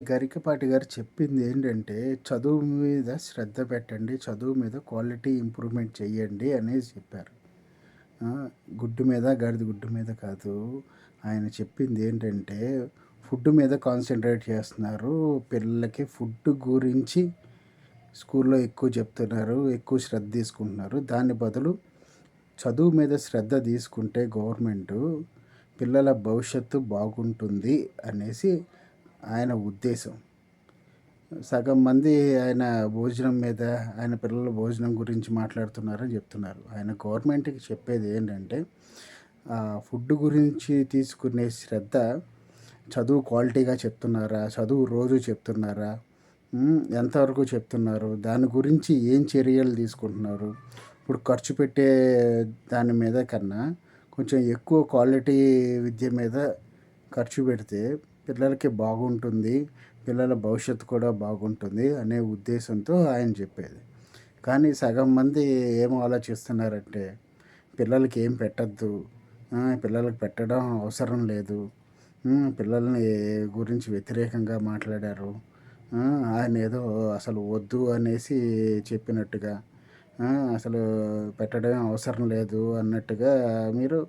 గరికపాటి గారు చెప్పింది ఏంటంటే, చదువు మీద శ్రద్ధ పెట్టండి. చదువు మీద క్వాలిటీ ఇంప్రూవ్‌మెంట్ చేయండి అనేసి చెప్పారు. ఆ! గుడ్డు మీద, గాడిద గుడ్డు మీద కాదు. ఆయన చెప్పింది ఏంటంటే, ఫుడ్ మీద కాన్సంట్రేట్ చేస్తున్నారు. పిల్లలకి ఫుడ్ గురించి స్కూల్‌లో ఎక్కువ చెప్తున్నారు. ఎక్కువ శ్రద్ధ తీసుకుంటున్నారు. దాని బదులు చదువు మీద శ్రద్ధ తీసుకుంటే గవర్నమెంటు, పిల్లల భవిష్యత్తు బాగుంటుంది అనేసి ఆయన ఉద్దేశం. సగం మంది ఆయన భోజనం మీద, ఆయన పిల్లల భోజనం గురించి మాట్లాడుతున్నారని చెప్తున్నారు. ఆయన గవర్నమెంట్‌కి చెప్పేది ఏంటంటే, ఫుడ్ గురించి తీసుకునే శ్రద్ధ చదువు క్వాలిటీగా చెప్తున్నారా? చదువు రోజు చెప్తున్నారా? ఎంతవరకు చెప్తున్నారు? దాని గురించి ఏం చర్యలు తీసుకుంటున్నారు? ఇప్పుడు ఖర్చు పెట్టే దాని మీద కన్నా కొంచెం ఎక్కువ క్వాలిటీ విద్య మీద ఖర్చు పెడితే పిల్లలకి బాగుంటుంది. పిల్లల భవిష్యత్తు కూడా బాగుంటుంది అనే ఉద్దేశంతో ఆయన చెప్పేది. కానీ సగం మంది ఏం ఆలోచిస్తున్నారంటే, పిల్లలకి ఏం పెట్టొద్దు. పిల్లలకి పెట్టడం అవసరం లేదు. పిల్లల్ని గురించి వ్యతిరేకంగా మాట్లాడారు. ఆయన ఏదో అసలు వద్దు అనేసి చెప్పినట్టుగా, అసలు పెట్టడమే అవసరం లేదు అన్నట్టుగా మీరు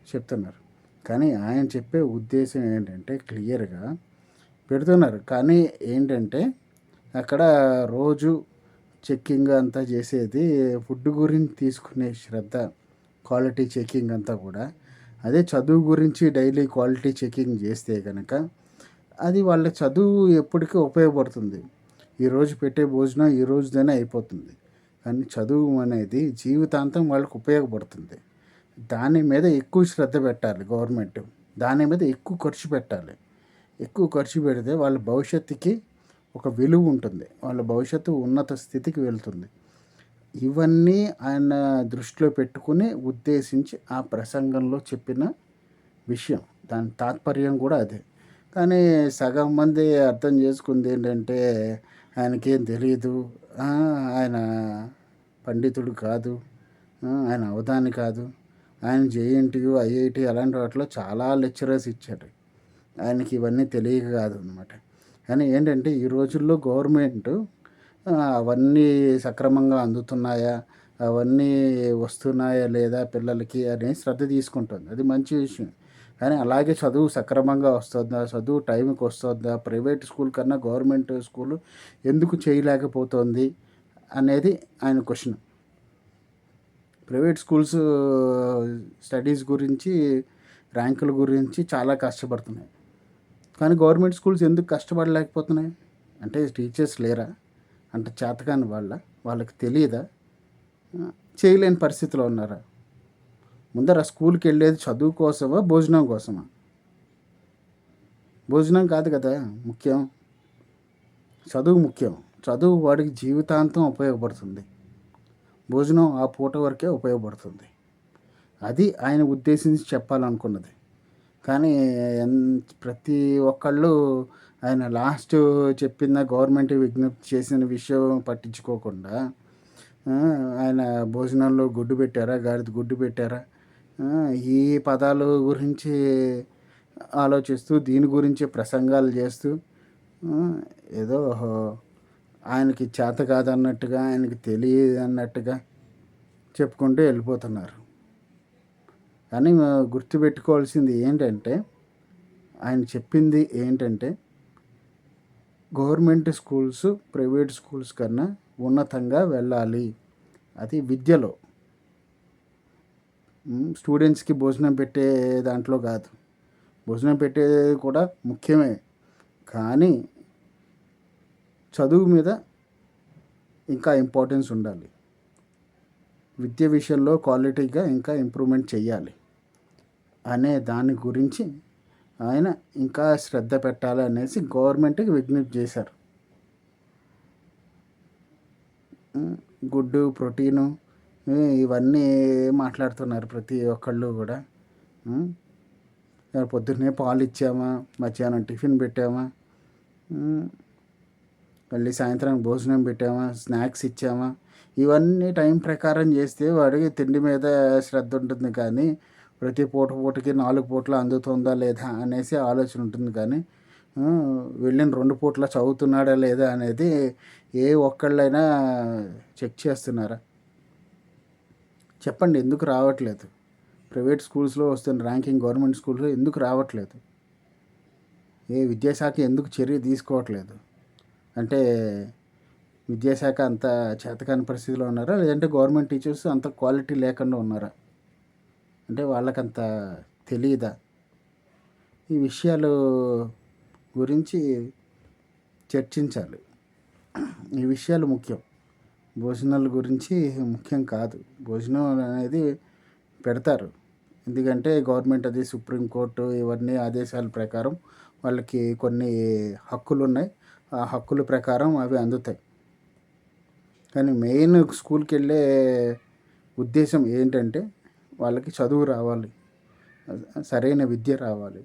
చెప్తున్నారు. కానీ ఆయన చెప్పే ఉద్దేశం ఏంటంటే క్లియర్‌గా పెడుతున్నారు. కానీ ఏంటంటే అక్కడ రోజు చెక్కింగ్ అంతా చేసేది ఫుడ్ గురించి తీసుకునే శ్రద్ధ, క్వాలిటీ చెకింగ్ అంతా కూడా అదే చదువు గురించి డైలీ క్వాలిటీ చెకింగ్ చేస్తే గనక అది వాళ్ళ చదువు ఎప్పటికీ ఉపయోగపడుతుంది. ఈరోజు పెట్టే భోజనం ఈ రోజుతోనే అయిపోతుంది. కానీ చదువు అనేది జీవితాంతం వాళ్ళకి ఉపయోగపడుతుంది. దాని మీద ఎక్కువ శ్రద్ధ పెట్టాలి గవర్నమెంట్. దాని మీద ఎక్కువ ఖర్చు పెట్టాలి. ఎక్కువ ఖర్చు పెడితే వాళ్ళ భవిష్యత్తుకి ఒక విలువ ఉంటుంది. వాళ్ళ భవిష్యత్తు ఉన్నత స్థితికి వెళ్తుంది. ఇవన్నీ ఆయన దృష్టిలో పెట్టుకుని ఉద్దేశించి ఆ ప్రసంగంలో చెప్పిన విషయం. దాని తాత్పర్యం కూడా అదే. కానీ సగం మంది అర్థం చేసుకుంది ఏంటంటే, ఆయనకేం తెలీదు. ఆయన పండితుడు కాదు. ఆయన అవధాని కాదు. ఆయన జేఎన్‌టీయూ, ఐఐటీ అలాంటి వాటిలో చాలా లెక్చరర్స్ ఇచ్చారు. ఆయనకి ఇవన్నీ తెలియక కాదనమాట. కానీ ఏంటంటే ఈ రోజుల్లో గవర్నమెంటు అవన్నీ సక్రమంగా అందుతున్నాయా? అవన్నీ వస్తున్నాయా లేదా పిల్లలకి అని శ్రద్ధ తీసుకుంటుంది. అది మంచి విషయం. కానీ అలాగే చదువు సక్రమంగా వస్తుందా? చదువు టైంకి వస్తుందా? ప్రైవేట్ స్కూల్ కన్నా గవర్నమెంట్ స్కూలు ఎందుకు చేయలేకపోతుంది అనేది ఆయన క్వెషన్. ప్రైవేట్ స్కూల్స్ స్టడీస్ గురించి, ర్యాంకుల గురించి చాలా కష్టపడుతున్నాయి. కానీ గవర్నమెంట్ స్కూల్స్ ఎందుకు కష్టపడలేకపోతున్నాయి? అంటే టీచర్స్ లేరా? అంటే చేతకాని వాళ్ళా? వాళ్ళకి తెలీదా? చేయలేని పరిస్థితిలో ఉన్నారా? ముందర స్కూల్‌కి వెళ్ళేది చదువు కోసమా? భోజనం కోసమా? భోజనం కాదు కదా ముఖ్యం. చదువు ముఖ్యం. చదువు వాడికి జీవితాంతం ఉపయోగపడుతుంది. భోజనం ఆ పూట వరకే ఉపయోగపడుతుంది. అది ఆయన ఉద్దేశించి చెప్పాలనుకున్నది. కానీ ప్రతి ఒక్కళ్ళు ఆయన లాస్ట్ చెప్పిన గవర్నమెంట్ విజ్ఞప్తి చేసిన విషయం పట్టించుకోకుండా, ఆయన భోజనంలో గుడ్డు పెట్టారా? గాడిద గుడ్డు పెట్టారా? ఈ పదాలు గురించి ఆలోచిస్తూ, దీని గురించి ప్రసంగాలు చేస్తూ, ఏదో ఆయనకి చేత కాదన్నట్టుగా, ఆయనకి తెలియదన్నట్టుగా చెప్పుకుంటూ వెళ్ళిపోతున్నారు. కానీ గుర్తుపెట్టుకోవాల్సింది ఏంటంటే, ఆయన చెప్పింది ఏంటంటే, గవర్నమెంట్ స్కూల్స్ ప్రైవేట్ స్కూల్స్ కన్నా ఉన్నతంగా వెళ్ళాలి. అది విద్యలో. స్టూడెంట్స్‌కి భోజనం పెట్టే దాంట్లో కాదు. భోజనం పెట్టేది కూడా ముఖ్యమే. కానీ చదువు మీద ఇంకా ఇంపార్టెన్స్ ఉండాలి. విద్య విషయంలో క్వాలిటీగా ఇంకా ఇంప్రూవ్‌మెంట్ చేయాలి అనే దాని గురించి ఆయన ఇంకా శ్రద్ధ పెట్టాలి అనేసి గవర్నమెంట్‌కి విజ్ఞప్తి చేశారు. గుడ్డు, ప్రోటీను ఇవన్నీ మాట్లాడుతున్నారు ప్రతి ఒక్కళ్ళు కూడా. పొద్దున్నే పాలు ఇచ్చామా, మధ్యాహ్నం టిఫిన్ పెట్టామా, మళ్ళీ సాయంత్రం భోజనం పెట్టామా, స్నాక్స్ ఇచ్చామా, ఇవన్నీ టైం ప్రకారం చేస్తే వాడికి తిండి మీద శ్రద్ధ ఉంటుంది. కానీ ప్రతి పూటకి 4 పూటలు అందుతుందా లేదా అనేసి ఆలోచన ఉంటుంది. కానీ వెళ్ళిన 2 పూట్ల చదువుతున్నాడా లేదా అనేది ఏ ఒక్కళ్ళైనా చెక్ చేస్తున్నారా? చెప్పండి ఎందుకు రావట్లేదు? ప్రైవేట్ స్కూల్స్లో వస్తున్న ర్యాంకింగ్ గవర్నమెంట్ స్కూల్స్లో ఎందుకు రావట్లేదు? ఏ విద్యాశాఖ ఎందుకు చర్య తీసుకోవట్లేదు? అంటే విద్యాశాఖ అంత చేతకాని పరిస్థితిలో ఉన్నారా? లేదంటే గవర్నమెంట్ టీచర్స్ అంత క్వాలిటీ లేకుండా ఉన్నారా? అంటే వాళ్ళకంత తెలియదా? ఈ విషయాలు గురించి చర్చించాలి. ఈ విషయాలు ముఖ్యం. భోజనాల గురించి ముఖ్యం కాదు. భోజనం అనేది పెడతారు. ఎందుకంటే గవర్నమెంట్ అది సుప్రీంకోర్టు ఇవన్నీ ఆదేశాల ప్రకారం వాళ్ళకి కొన్ని హక్కులు ఉన్నాయి. ఆ హక్కుల ప్రకారం అవి అందుతాయి. కానీ మెయిన్ స్కూల్కి వెళ్ళే ఉద్దేశం ఏంటంటే వాళ్ళకి చదువు రావాలి, సరైన విద్య రావాలి,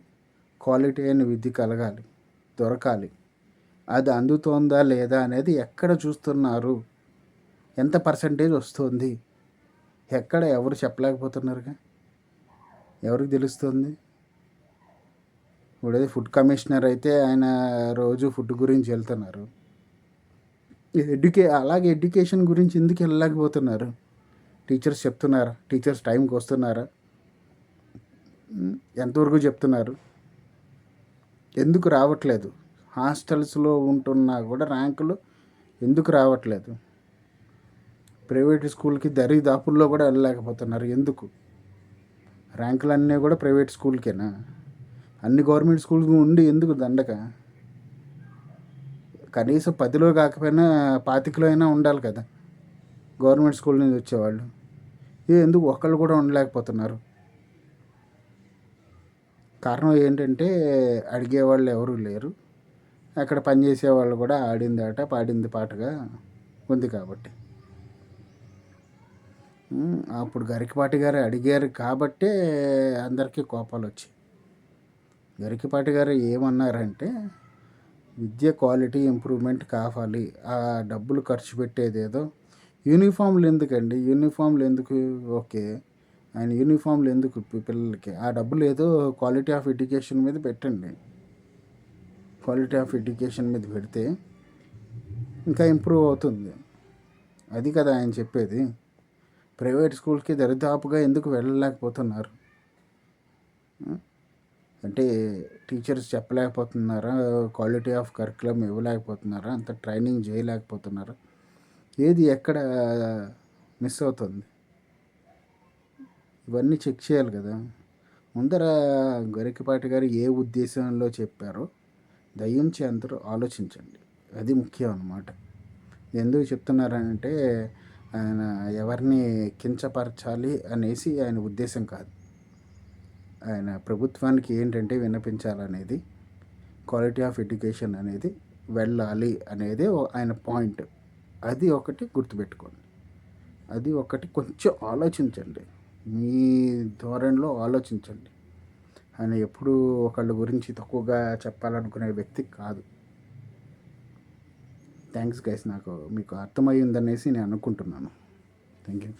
క్వాలిటీ అయిన విద్య కలగాలి, దొరకాలి. అది అందుతోందా లేదా అనేది ఎక్కడ చూస్తున్నారు? ఎంత పర్సంటేజ్ వస్తుంది? ఎక్కడ ఎవరు చెప్పలేకపోతున్నారుగా? ఎవరికి తెలుస్తుంది? ఇప్పుడు ఫుడ్ కమిషనర్ అయితే ఆయన రోజు ఫుడ్ గురించి వెళ్తున్నారు. అలాగే ఎడ్యుకేషన్ గురించి ఎందుకు వెళ్ళలేకపోతున్నారు? టీచర్స్ చెప్తున్నారా? టీచర్స్ టైంకి వస్తున్నారా? ఎంతవరకు చెప్తున్నారు? ఎందుకు రావట్లేదు? హాస్టల్స్లో ఉంటున్నా కూడా ర్యాంకులు ఎందుకు రావట్లేదు? ప్రైవేట్ స్కూల్కి దరిదాపుల్లో కూడా వెళ్ళలేకపోతున్నారు. ఎందుకు? ర్యాంకులన్నీ కూడా ప్రైవేట్ స్కూల్కేనా? అన్ని గవర్నమెంట్ స్కూల్స్ ఉండి ఎందుకు దండక? కనీసం 10లో కాకపోయినా 25లో అయినా ఉండాలి కదా గవర్నమెంట్ స్కూల్ నుంచి వచ్చేవాళ్ళు. ఎందుకు ఒక్కళ్ళు కూడా ఉండలేకపోతున్నారు? కారణం ఏంటంటే అడిగేవాళ్ళు ఎవరు లేరు. అక్కడ పనిచేసే వాళ్ళు కూడా ఆడింది ఆట పాడింది పాటగా ఉంది కాబట్టి. అప్పుడు గరికపాటి గారు అడిగారు కాబట్టే అందరికీ కోపాలు వచ్చాయి. గరికపాటి గారు ఏమన్నారంటే విద్య క్వాలిటీ ఇంప్రూవ్మెంట్ కావాలి, ఆ డబ్బులు ఖర్చు పెట్టేదేదో యూనిఫామ్లు ఎందుకండి? యూనిఫామ్లు ఎందుకు? ఓకే, ఆయన యూనిఫామ్లు ఎందుకు పిల్లలకి? ఆ డబ్బులు ఏదో క్వాలిటీ ఆఫ్ ఎడ్యుకేషన్ మీద పెట్టండి. క్వాలిటీ ఆఫ్ ఎడ్యుకేషన్ మీద పెడితే ఇంకా ఇంప్రూవ్ అవుతుంది. అది కదా ఆయన చెప్పేది. ప్రైవేట్ స్కూల్కి దరిదాపుగా ఎందుకు వెళ్ళలేకపోతున్నారు? అంటే టీచర్స్ చెప్పలేకపోతున్నారా? క్వాలిటీ ఆఫ్ కరికులం ఇవ్వలేకపోతున్నారా? అంత ట్రైనింగ్ చేయలేకపోతున్నారా? ఏది ఎక్కడ మిస్ అవుతుంది? ఇవన్నీ చెక్ చేయాలి కదా. ముందర గరికపాటి గారు ఏ ఉద్దేశంలో చెప్పారో దయించి అందరూ ఆలోచించండి. అది ముఖ్యం అన్నమాట. ఎందుకు చెప్తున్నారంటే ఆయన ఎవరిని కించపరచాలి అనేసి ఆయన ఉద్దేశం కాదు. ఆయన ప్రభుత్వానికి ఏంటంటే విన్నపించాలనేది, క్వాలిటీ ఆఫ్ ఎడ్యుకేషన్ అనేది వెళ్ళాలి అనేది ఆయన పాయింట్. అది ఒకటి గుర్తుపెట్టుకోండి. అది ఒకటి కొంచెం ఆలోచించండి. మీ ధోరణిలో ఆలోచించండి. ఆయన ఎప్పుడూ ఒకళ్ళ గురించి తక్కువగా చెప్పాలనుకునే వ్యక్తి కాదు. థ్యాంక్స్ గైస్, నాకు మీకు అర్థమయ్యిందనేసి నేను అనుకుంటున్నాను. Thank you.